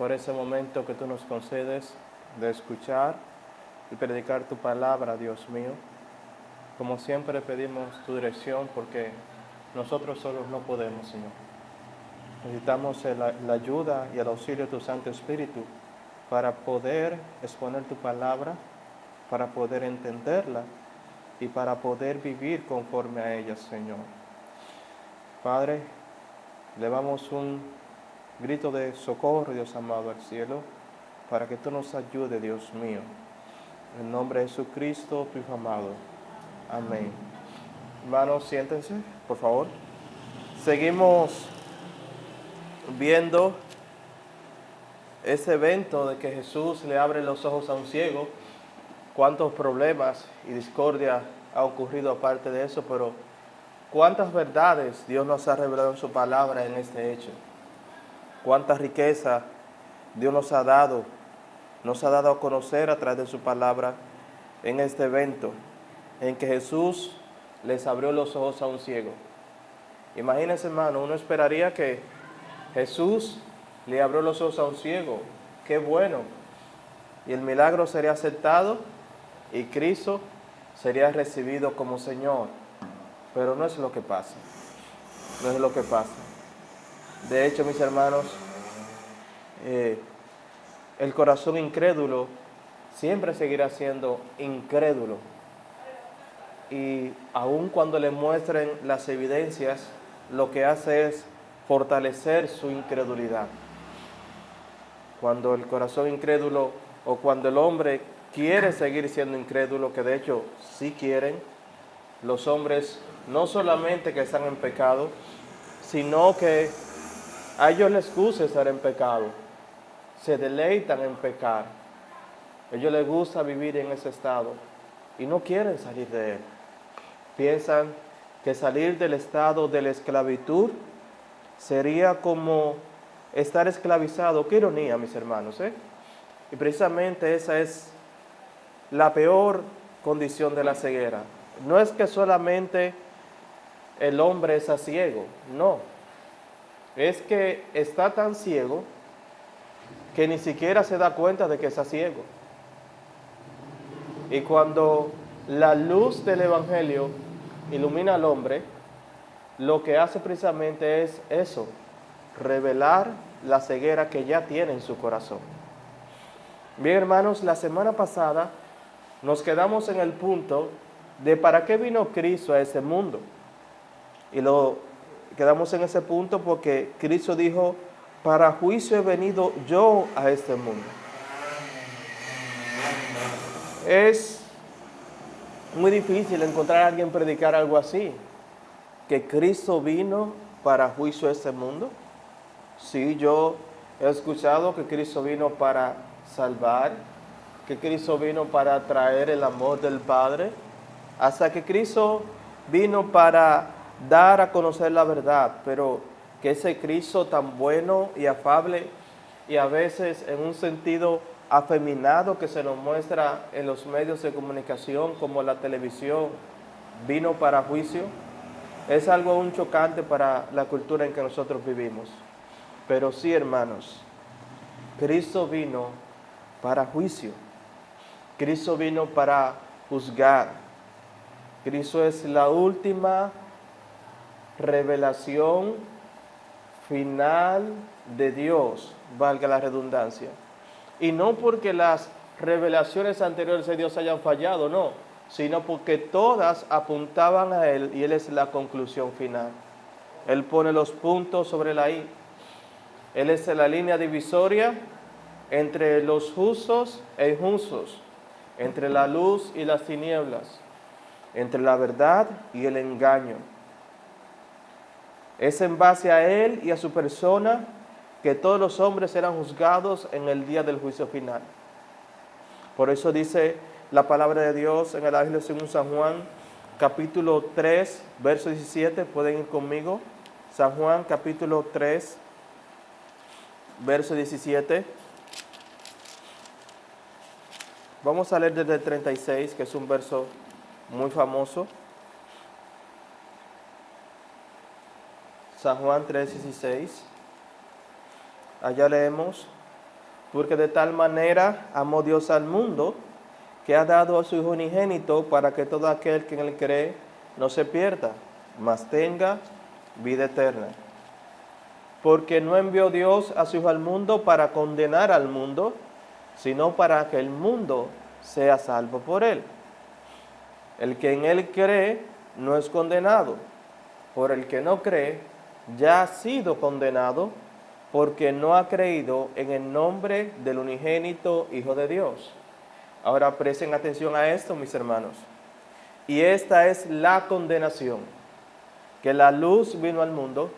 por ese momento que tú nos concedes de escuchar y predicar tu palabra, Dios mío. Como siempre pedimos tu dirección porque nosotros solos no podemos, Señor. Necesitamos la ayuda y el auxilio de tu Santo Espíritu para poder exponer tu palabra, para poder entenderla y para poder vivir conforme a ella, Señor. Padre, elevamos un grito de socorro, Dios amado, al cielo, para que tú nos ayudes, Dios mío. En el nombre de Jesucristo, tu Hijo amado. Amén. Hermanos, siéntense, por favor. Seguimos viendo ese evento de que Jesús le abre los ojos a un ciego. Cuántos problemas y discordia ha ocurrido aparte de eso, pero cuántas verdades Dios nos ha revelado en su palabra en este hecho. Cuánta riqueza Dios nos ha dado a conocer a través de su palabra en este evento, en que Jesús les abrió los ojos a un ciego. Imagínense, hermano, uno esperaría que Jesús le abrió los ojos a un ciego. ¡Qué bueno! Y el milagro sería aceptado y Cristo sería recibido como Señor. Pero no es lo que pasa. No es lo que pasa. De hecho, mis hermanos, el corazón incrédulo siempre seguirá siendo incrédulo. Y aun cuando le muestren las evidencias, lo que hace es fortalecer su incredulidad. Cuando el corazón incrédulo o cuando el hombre quiere seguir siendo incrédulo, que de hecho sí quieren, los hombres no solamente que están en pecado, sino que a ellos les gusta estar en pecado, se deleitan en pecar, a ellos les gusta vivir en ese estado y no quieren salir de él. Piensan que salir del estado de la esclavitud sería como estar esclavizado. Qué ironía, mis hermanos, ¿eh? Y precisamente esa es la peor condición de la ceguera. No es que solamente el hombre está ciego, no. Es que está tan ciego que ni siquiera se da cuenta de que está ciego. Y cuando la luz del Evangelio ilumina al hombre, lo que hace precisamente es eso, revelar la ceguera que ya tiene en su corazón. Bien, hermanos, la semana pasada nos quedamos en el punto de para qué vino Cristo a este mundo. Y quedamos en ese punto porque Cristo dijo, para juicio he venido yo a este mundo. Es muy difícil encontrar a alguien predicar algo así, que Cristo vino para juicio a este mundo. Sí, yo he escuchado que Cristo vino para salvar, que Cristo vino para traer el amor del Padre, hasta que Cristo vino para dar a conocer la verdad, pero que ese Cristo tan bueno y afable y a veces en un sentido afeminado que se nos muestra en los medios de comunicación como la televisión, vino para juicio, es algo aún chocante para la cultura en que nosotros vivimos. Pero sí, hermanos, Cristo vino para juicio. Cristo vino para juzgar. Cristo es la última revelación final de Dios, valga la redundancia. Y no porque las revelaciones anteriores de Dios hayan fallado, no, sino porque todas apuntaban a Él y Él es la conclusión final. Él pone los puntos sobre la I. Él es la línea divisoria entre los justos e injustos, entre la luz y las tinieblas, entre la verdad y el engaño. Es en base a Él y a su persona que todos los hombres serán juzgados en el día del juicio final. Por eso dice la palabra de Dios en el Evangelio según San Juan, capítulo 3, verso 17. ¿Pueden ir conmigo? San Juan, capítulo 3, verso 17. Vamos a leer desde el 36, que es un verso muy famoso. San Juan 3:16. Allá leemos: Porque de tal manera amó Dios al mundo, que ha dado a su Hijo unigénito para que todo aquel que en él cree no se pierda, mas tenga vida eterna. Porque no envió Dios a su Hijo al mundo para condenar al mundo, sino para que el mundo sea salvo por él. El que en él cree no es condenado, por el que no cree ya ha sido condenado, porque no ha creído en el nombre del unigénito Hijo de Dios. Ahora presten atención a esto, mis hermanos. Y esta es la condenación, que la luz vino al mundo,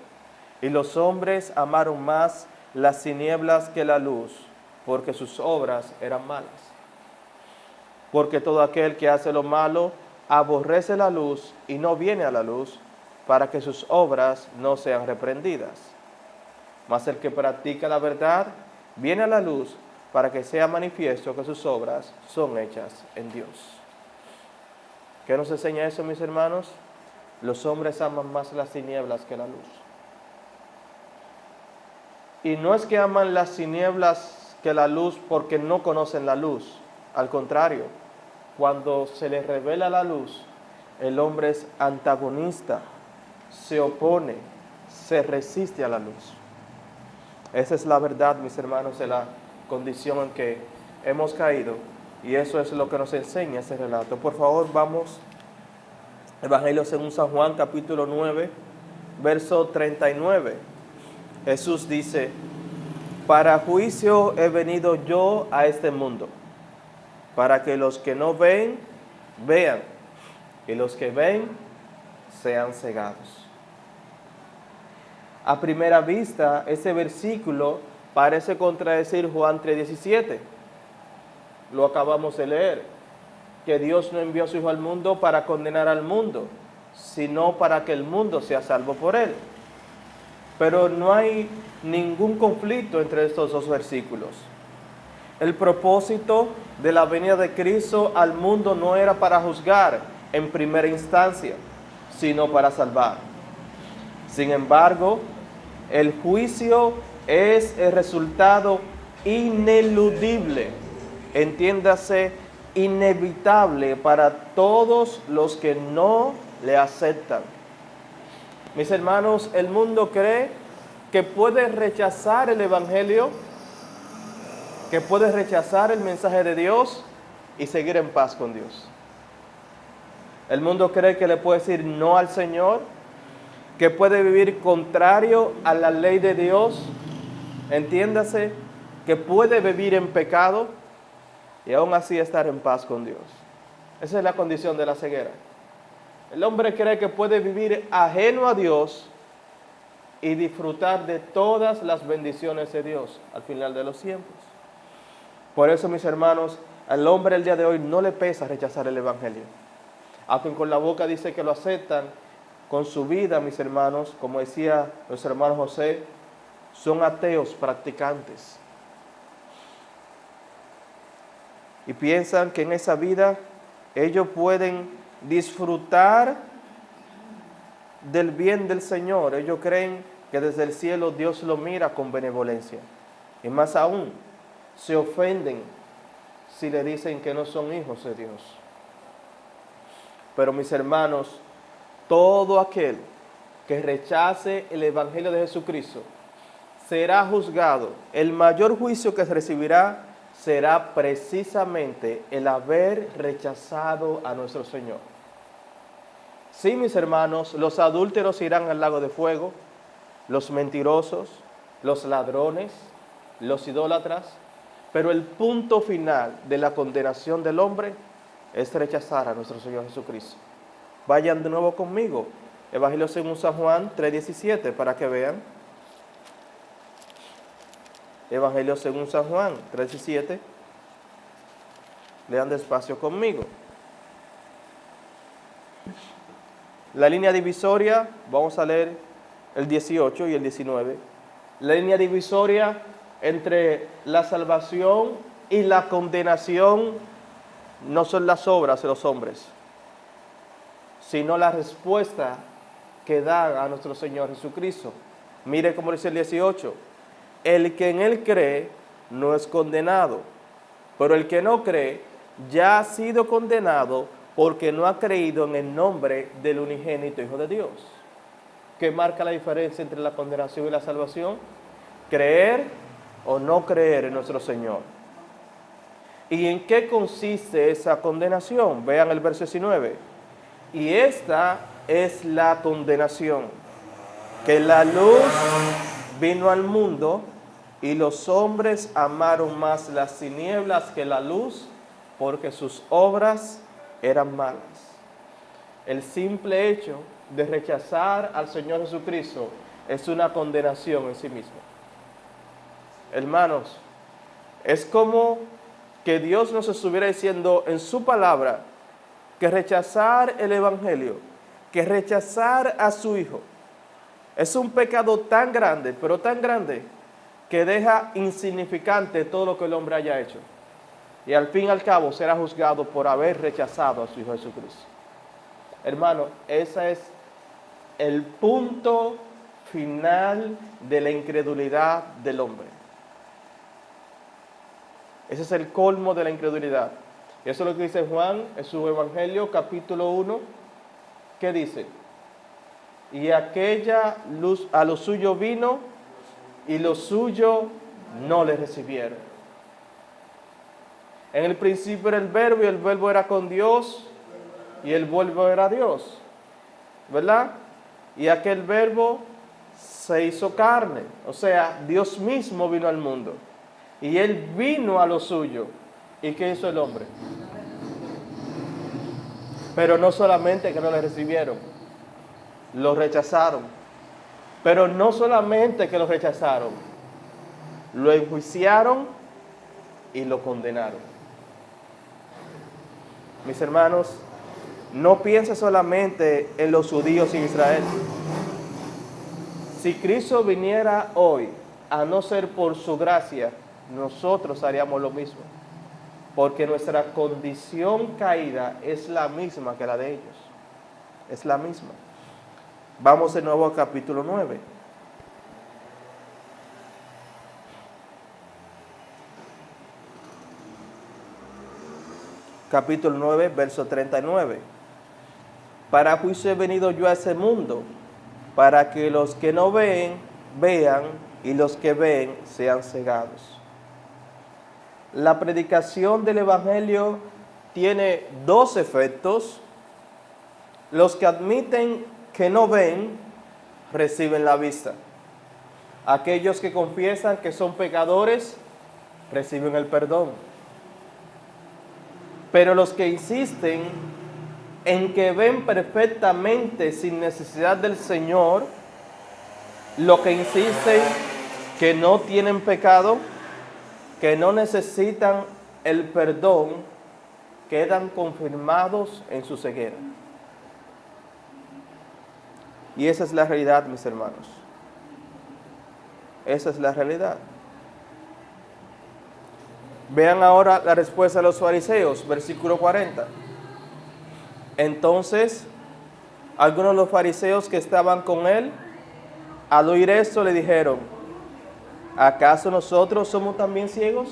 y los hombres amaron más las tinieblas que la luz, porque sus obras eran malas. Porque todo aquel que hace lo malo aborrece la luz y no viene a la luz, para que sus obras no sean reprendidas. Mas el que practica la verdad viene a la luz, para que sea manifiesto que sus obras son hechas en Dios. ¿Qué nos enseña eso, mis hermanos? Los hombres aman más las tinieblas que la luz. Y no es que aman las tinieblas que la luz porque no conocen la luz. Al contrario, cuando se les revela la luz, el hombre es antagonista, se opone, se resiste a la luz. Esa es la verdad, mis hermanos, de la condición en que hemos caído. Y eso es lo que nos enseña este relato. Por favor, vamos. Evangelio según San Juan, capítulo 9, verso 39. Jesús dice: para juicio he venido yo a este mundo, para que los que no ven, vean, y los que ven, sean cegados. A primera vista, ese versículo parece contradecir Juan 3:17. Lo acabamos de leer, que Dios no envió a su Hijo al mundo para condenar al mundo, sino para que el mundo sea salvo por él. Pero no hay ningún conflicto entre estos dos versículos. El propósito de la venida de Cristo al mundo no era para juzgar en primera instancia, sino para salvar. Sin embargo, el juicio es el resultado ineludible, entiéndase, inevitable para todos los que no le aceptan. Mis hermanos, el mundo cree que puede rechazar el Evangelio, que puede rechazar el mensaje de Dios y seguir en paz con Dios. El mundo cree que le puede decir no al Señor, que puede vivir contrario a la ley de Dios, entiéndase, que puede vivir en pecado y aún así estar en paz con Dios. Esa es la condición de la ceguera. El hombre cree que puede vivir ajeno a Dios y disfrutar de todas las bendiciones de Dios al final de los tiempos. Por eso, mis hermanos, al hombre el día de hoy no le pesa rechazar el Evangelio. Aunque con la boca dice que lo aceptan, con su vida, mis hermanos, como decía nuestro hermano José, son ateos practicantes. Y piensan que en esa vida ellos pueden disfrutar del bien del Señor. Ellos creen que desde el cielo Dios lo mira con benevolencia. Y más aún, se ofenden si le dicen que no son hijos de Dios. Pero mis hermanos, todo aquel que rechace el Evangelio de Jesucristo será juzgado. El mayor juicio que recibirá será precisamente el haber rechazado a nuestro Señor. Sí, mis hermanos, los adúlteros irán al lago de fuego, los mentirosos, los ladrones, los idólatras, pero el punto final de la condenación del hombre es rechazar a nuestro Señor Jesucristo. Vayan de nuevo conmigo, Evangelio según San Juan 3:17, para que vean. Evangelio según San Juan 3:17. Lean despacio conmigo. La línea divisoria, vamos a leer el 18 y el 19. La línea divisoria entre la salvación y la condenación no son las obras de los hombres, sino la respuesta que dan a nuestro Señor Jesucristo. Mire cómo dice el 18. El que en él cree no es condenado. Pero el que no cree ya ha sido condenado porque no ha creído en el nombre del unigénito Hijo de Dios. ¿Qué marca la diferencia entre la condenación y la salvación? Creer o no creer en nuestro Señor. ¿Y en qué consiste esa condenación? Vean el verso 19. Y esta es la condenación, que la luz vino al mundo y los hombres amaron más las tinieblas que la luz, porque sus obras eran malas. El simple hecho de rechazar al Señor Jesucristo es una condenación en sí mismo. Hermanos, es como que Dios nos estuviera diciendo en su palabra que rechazar el Evangelio, que rechazar a su Hijo, es un pecado tan grande, pero tan grande, que deja insignificante todo lo que el hombre haya hecho. Y al fin y al cabo será juzgado por haber rechazado a su Hijo Jesucristo. Hermano, ese es el punto final de la incredulidad del hombre. Ese es el colmo de la incredulidad. Y eso es lo que dice Juan en su Evangelio, capítulo 1. ¿Qué dice? Y aquella luz a lo suyo vino, y lo suyo no le recibieron. En el principio era el verbo, y el verbo era con Dios, y el verbo era Dios. ¿Verdad? Y aquel verbo se hizo carne. O sea, Dios mismo vino al mundo. Y Él vino a lo suyo. ¿Y qué hizo el hombre? Pero no solamente que no le recibieron, lo rechazaron. Pero no solamente que lo rechazaron, lo enjuiciaron y lo condenaron. Mis hermanos, no piense solamente en los judíos en Israel. Si Cristo viniera hoy, a no ser por su gracia, nosotros haríamos lo mismo. Porque nuestra condición caída es la misma que la de ellos. Es la misma. Vamos de nuevo al capítulo 9. Capítulo 9, verso 39. Para juicio he venido yo a ese mundo, para que los que no ven, vean, y los que ven sean cegados. La predicación del Evangelio tiene dos efectos. Los que admiten que no ven, reciben la vista. Aquellos que confiesan que son pecadores, reciben el perdón. Pero los que insisten en que ven perfectamente sin necesidad del Señor, los que insisten que no tienen pecado, que no necesitan el perdón, quedan confirmados en su ceguera. Y esa es la realidad, mis hermanos. Esa es la realidad. Vean ahora la respuesta de los fariseos, versículo 40. Entonces, algunos de los fariseos que estaban con él, al oír esto le dijeron: ¿acaso nosotros somos también ciegos?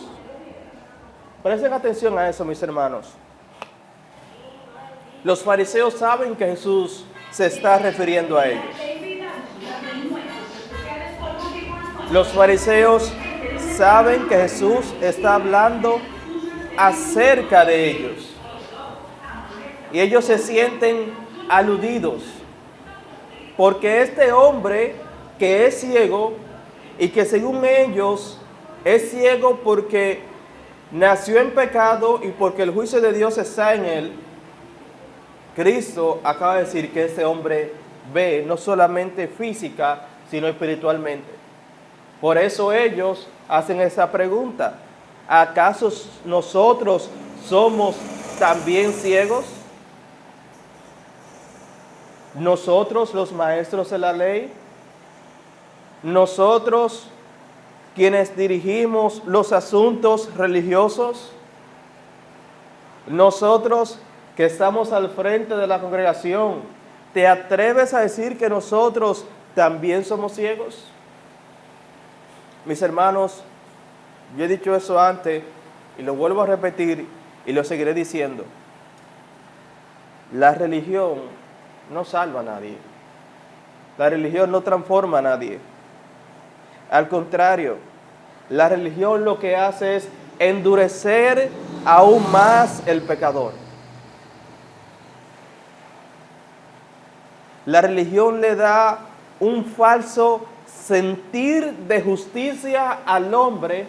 Presten atención a eso, mis hermanos. Los fariseos saben que Jesús se está refiriendo a ellos. Los fariseos saben que Jesús está hablando acerca de ellos. Y ellos se sienten aludidos. Porque este hombre que es ciego, y que según ellos es ciego porque nació en pecado y porque el juicio de Dios está en él, Cristo acaba de decir que este hombre ve no solamente física, sino espiritualmente. Por eso ellos hacen esa pregunta: ¿acaso nosotros somos también ciegos? Nosotros, los maestros de la ley, nosotros quienes dirigimos los asuntos religiosos, nosotros que estamos al frente de la congregación, ¿te atreves a decir que nosotros también somos ciegos? Mis hermanos, Yo he dicho eso antes y lo vuelvo a repetir y lo seguiré diciendo. La religión no salva a nadie. La religión no transforma a nadie. Al contrario, la religión lo que hace es endurecer aún más el pecador. La religión le da un falso sentir de justicia al hombre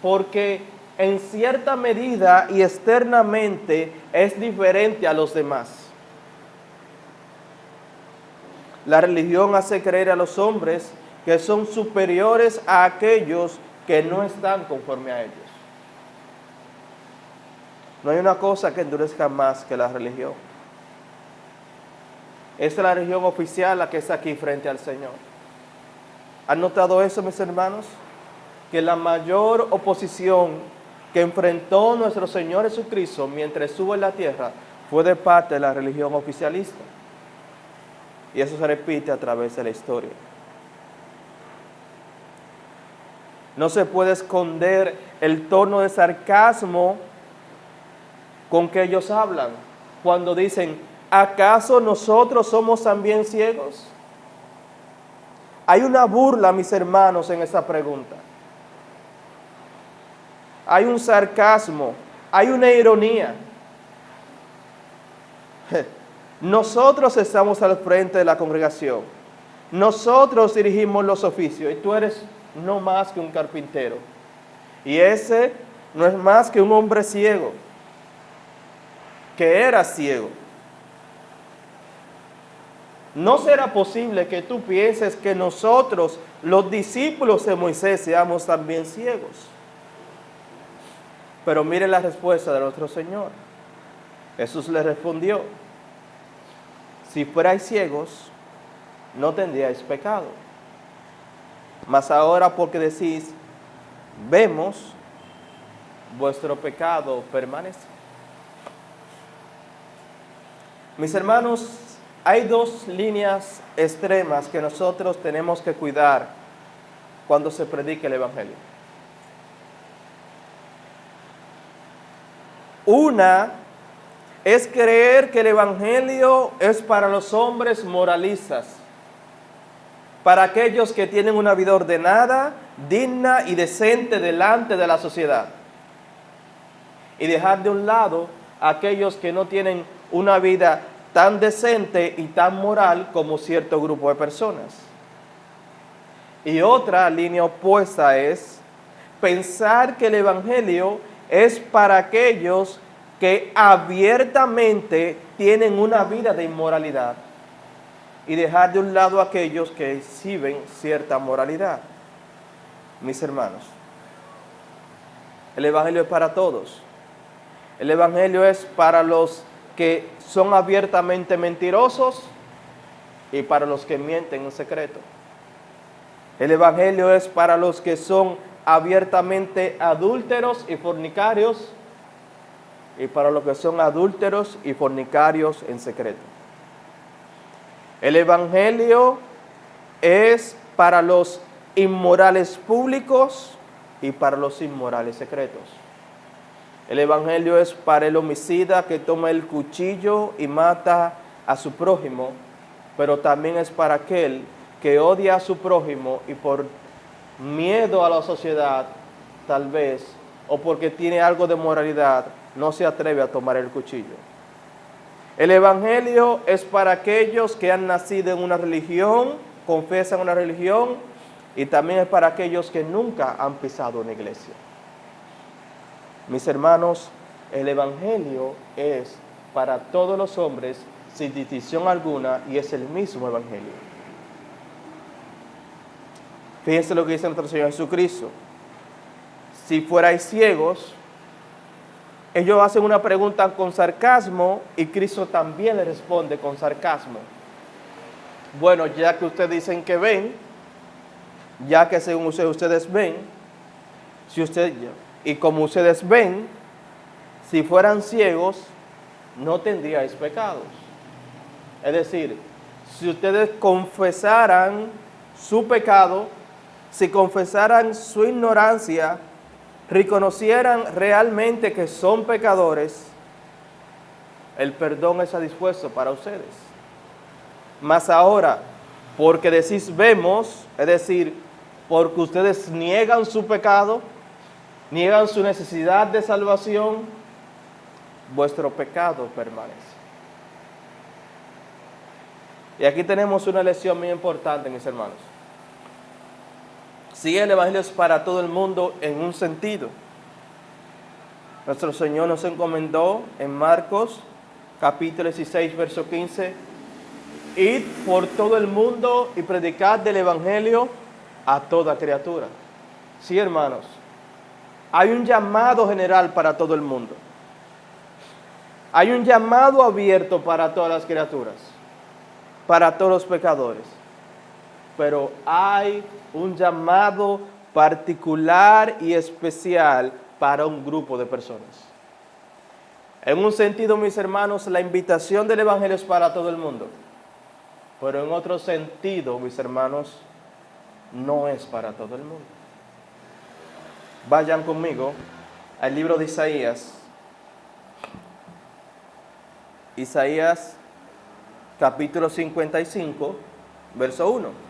porque en cierta medida y externamente es diferente a los demás. La religión hace creer a los hombres que son superiores a aquellos que no están conforme a ellos. No hay una cosa que endurezca más que la religión. Esta es la religión oficial la que está aquí frente al Señor. ¿Han notado eso, mis hermanos? Que la mayor oposición que enfrentó nuestro Señor Jesucristo mientras estuvo en la tierra fue de parte de la religión oficialista. Y eso se repite a través de la historia. No se puede esconder el tono de sarcasmo con que ellos hablan cuando dicen, ¿acaso nosotros somos también ciegos? Hay una burla, mis hermanos, en esa pregunta. Hay un sarcasmo, hay una ironía. Nosotros estamos al frente de la congregación. Nosotros dirigimos los oficios y tú eres no más que un carpintero. Y ese no es más que un hombre ciego, que era ciego. No será posible que tú pienses que nosotros, los discípulos de Moisés, seamos también ciegos. Pero mire la respuesta de nuestro Señor. Jesús le respondió, si fuerais ciegos, no tendríais pecado. Mas ahora porque decís, vemos, vuestro pecado permanece. Mis hermanos, hay dos líneas extremas que nosotros tenemos que cuidar cuando se predica el Evangelio. Una es creer que el Evangelio es para los hombres moralistas, para aquellos que tienen una vida ordenada, digna y decente delante de la sociedad. Y dejar de un lado a aquellos que no tienen una vida tan decente y tan moral como cierto grupo de personas. Y otra línea opuesta es pensar que el Evangelio es para aquellos que abiertamente tienen una vida de inmoralidad y dejar de un lado a aquellos que exhiben cierta moralidad. Mis hermanos, el Evangelio es para todos. El Evangelio es para los que son abiertamente mentirosos y para los que mienten en secreto. El Evangelio es para los que son abiertamente adúlteros y fornicarios y para los que son adúlteros y fornicarios en secreto. El Evangelio es para los inmorales públicos y para los inmorales secretos. El Evangelio es para el homicida que toma el cuchillo y mata a su prójimo, pero también es para aquel que odia a su prójimo y por miedo a la sociedad, tal vez, o porque tiene algo de moralidad, no se atreve a tomar el cuchillo. El Evangelio es para aquellos que han nacido en una religión, confesan una religión, y también es para aquellos que nunca han pisado una iglesia. Mis hermanos, el Evangelio es para todos los hombres sin distinción alguna y es el mismo Evangelio. Fíjense lo que dice nuestro Señor Jesucristo. Si fuerais ciegos, ellos hacen una pregunta con sarcasmo y Cristo también le responde con sarcasmo. Bueno, ya que ustedes dicen que ven, ya que según ustedes ven, y como ustedes ven, si fueran ciegos, no tendríais pecados. Es decir, si ustedes confesaran su pecado, si confesaran su ignorancia, reconocieran realmente que son pecadores, el perdón está dispuesto para ustedes. Mas ahora, porque decís vemos, es decir, porque ustedes niegan su pecado, niegan su necesidad de salvación, vuestro pecado permanece. Y aquí tenemos una lección muy importante, mis hermanos. Sí, el Evangelio es para todo el mundo en un sentido. Nuestro Señor nos encomendó en Marcos, capítulo 16, verso 15, id por todo el mundo y predicad del Evangelio a toda criatura. Sí, hermanos, hay un llamado general para todo el mundo. Hay un llamado abierto para todas las criaturas, para todos los pecadores. Pero hay un llamado particular y especial para un grupo de personas. En un sentido, mis hermanos, la invitación del Evangelio es para todo el mundo. Pero en otro sentido, mis hermanos, no es para todo el mundo. Vayan conmigo al libro de Isaías. Isaías, capítulo 55, verso 1.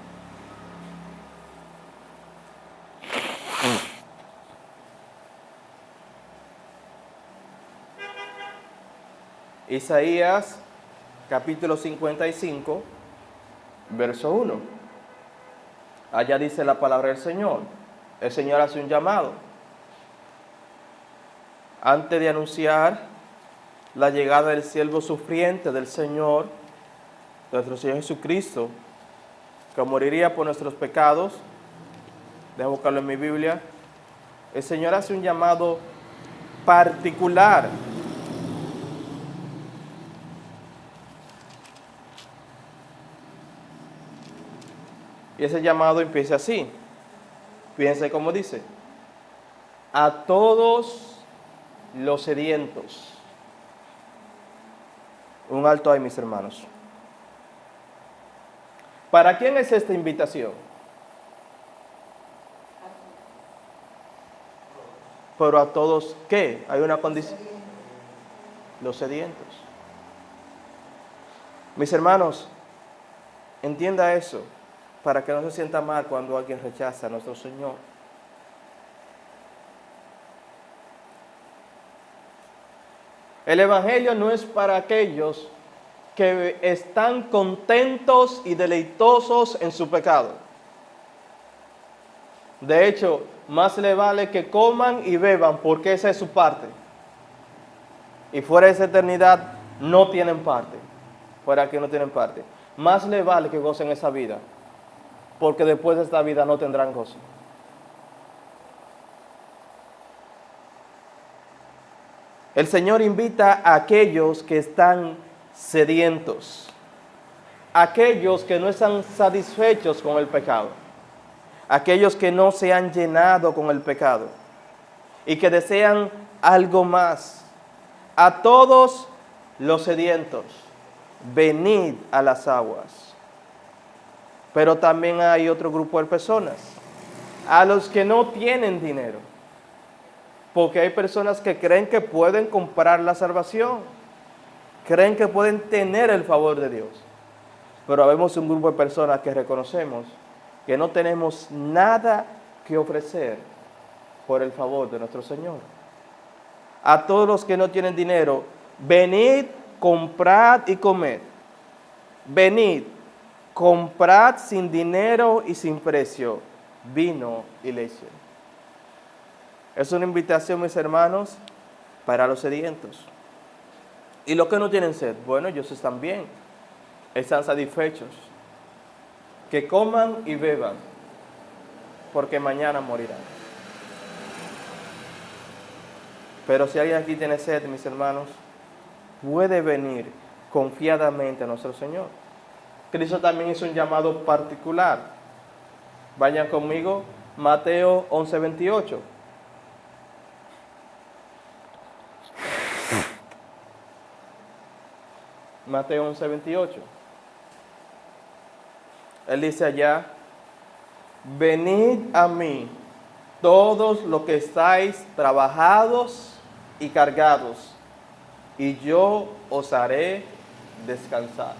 Isaías, capítulo 55, verso 1. Allá dice la palabra del Señor. El Señor hace un llamado. Antes de anunciar la llegada del siervo sufriente del Señor, nuestro Señor Jesucristo, que moriría por nuestros pecados, déjame buscarlo en mi Biblia, el Señor hace un llamado particular. Y ese llamado empieza así. Fíjense cómo dice. A todos los sedientos. Un alto ahí, mis hermanos. ¿Para quién es esta invitación? Pero a todos, ¿qué? Hay una condición. Los sedientos. Mis hermanos, entienda eso, para que no se sienta mal cuando alguien rechaza a nuestro Señor. El Evangelio no es para aquellos que están contentos y deleitosos en su pecado. De hecho, más le vale que coman y beban, porque esa es su parte. Y fuera de esa eternidad no tienen parte. Fuera aquí no tienen parte. Más le vale que gocen esa vida, porque después de esta vida no tendrán gozo. El Señor invita a aquellos que están sedientos, aquellos que no están satisfechos con el pecado, aquellos que no se han llenado con el pecado y que desean algo más. A todos los sedientos, venid a las aguas. Pero también hay otro grupo de personas, a los que no tienen dinero, porque hay personas que creen que pueden comprar la salvación, creen que pueden tener el favor de Dios. Pero habemos un grupo de personas que reconocemos que no tenemos nada que ofrecer por el favor de nuestro Señor. A todos los que no tienen dinero, venid, comprad y comed. Venid, comprad sin dinero y sin precio vino y leche. Es una invitación, mis hermanos, para los sedientos. ¿Y los que no tienen sed? Bueno, ellos están bien, están satisfechos. Que coman y beban, porque mañana morirán. Pero si alguien aquí tiene sed, mis hermanos, puede venir confiadamente a nuestro Señor. Cristo también hizo un llamado particular. Vayan conmigo, Mateo 11:28. Mateo 11:28. Él dice allá, venid a mí, todos los que estáis trabajados y cargados, y yo os haré descansar.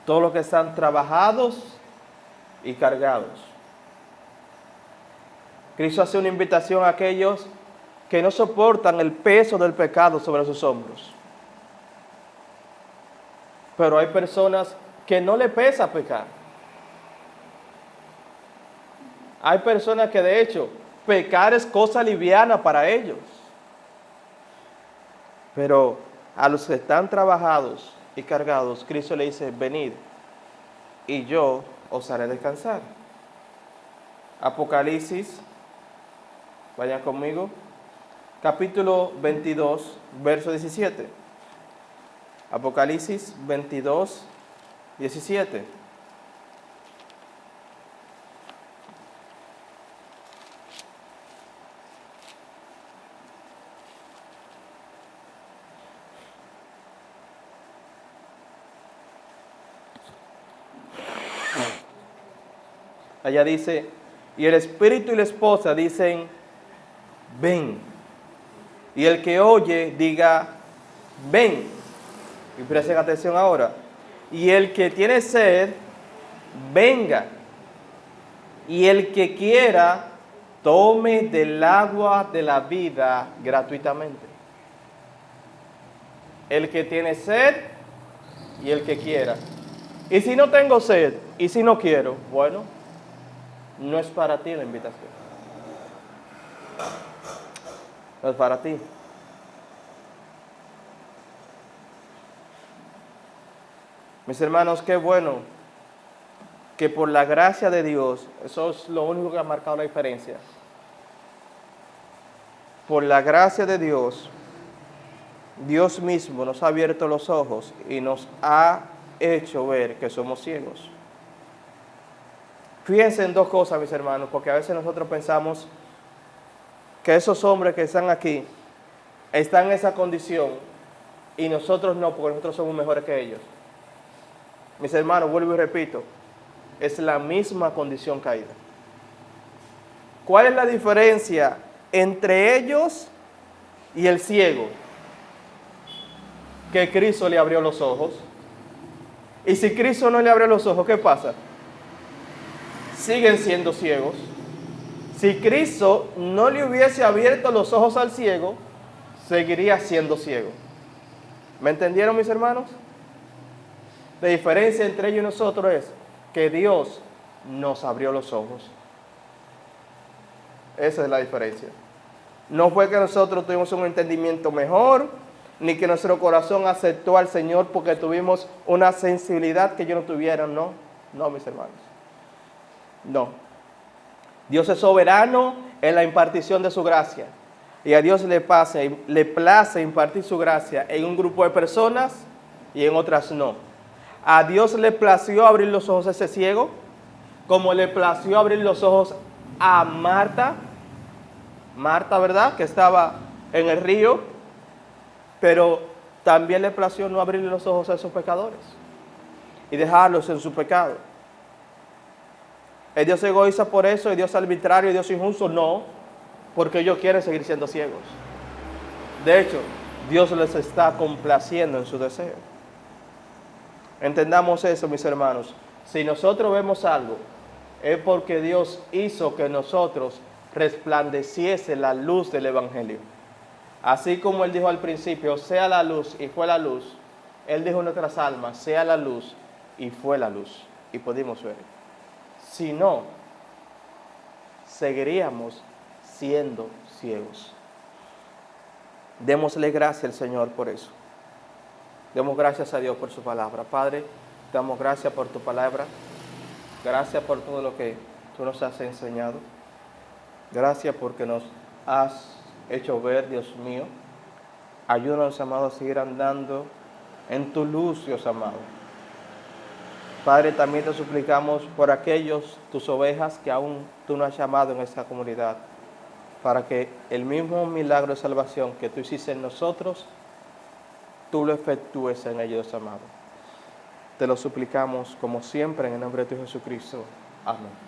Todos los que están trabajados y cargados. Cristo hace una invitación a aquellos que no soportan el peso del pecado sobre sus hombros. Pero hay personas que no le pesa pecar. Hay personas que de hecho pecar es cosa liviana para ellos. Pero a los que están trabajados y cargados, Cristo le dice, venid y yo os haré descansar. Apocalipsis, vayan conmigo, capítulo 22, verso 17. Apocalipsis 22, 17. Allá dice, y el espíritu y la esposa dicen, ven. Y el que oye diga, ven. Y presten atención ahora. Y el que tiene sed, venga. Y el que quiera, tome del agua de la vida gratuitamente. El que tiene sed y el que quiera. Y si no tengo sed, y si no quiero, bueno, no es para ti la invitación. No es para ti. Mis hermanos, qué bueno que por la gracia de Dios, eso es lo único que ha marcado la diferencia. Por la gracia de Dios, Dios mismo nos ha abierto los ojos y nos ha hecho ver que somos ciegos. Fíjense en dos cosas, mis hermanos, porque a veces nosotros pensamos que esos hombres que están aquí están en esa condición y nosotros no, porque nosotros somos mejores que ellos. Mis hermanos, vuelvo y repito, es la misma condición caída. ¿Cuál es la diferencia entre ellos y el ciego? Que Cristo le abrió los ojos. Y si Cristo no le abrió los ojos, ¿qué pasa? Siguen siendo ciegos. Si Cristo no le hubiese abierto los ojos al ciego, seguiría siendo ciego. ¿Me entendieron, mis hermanos? La diferencia entre ellos y nosotros es que Dios nos abrió los ojos. Esa es la diferencia. No fue que nosotros tuvimos un entendimiento mejor, ni que nuestro corazón aceptó al Señor porque tuvimos una sensibilidad que ellos no tuvieron. No, no, mis hermanos. No. Dios es soberano en la impartición de su gracia. Y a Dios le place impartir su gracia en un grupo de personas y en otras no. A Dios le plació abrir los ojos a ese ciego, como le plació abrir los ojos a Marta. Marta, ¿verdad? Que estaba en el río. Pero también le plació no abrirle los ojos a esos pecadores y dejarlos en su pecado. ¿Es Dios egoísta por eso? ¿Es Dios arbitrario? ¿Es Dios injusto? No, porque ellos quieren seguir siendo ciegos. De hecho, Dios les está complaciendo en su deseo. Entendamos eso, mis hermanos. Si nosotros vemos algo, es porque Dios hizo que nosotros resplandeciese la luz del Evangelio. Así como Él dijo al principio, sea la luz, y fue la luz. Él dijo en nuestras almas, sea la luz, y fue la luz. Y pudimos ver. Si no, seguiríamos siendo ciegos. Démosle gracias al Señor por eso. Demos gracias a Dios por su palabra. Padre, damos gracias por tu palabra. Gracias por todo lo que tú nos has enseñado. Gracias porque nos has hecho ver, Dios mío. Ayúdanos, amado, a seguir andando en tu luz, Dios amado. Padre, también te suplicamos por aquellos, tus ovejas, que aún tú no has llamado en esta comunidad, para que el mismo milagro de salvación que tú hiciste en nosotros, tú lo efectúes en ellos, amado. Te lo suplicamos como siempre en el nombre de tu Jesucristo. Amén.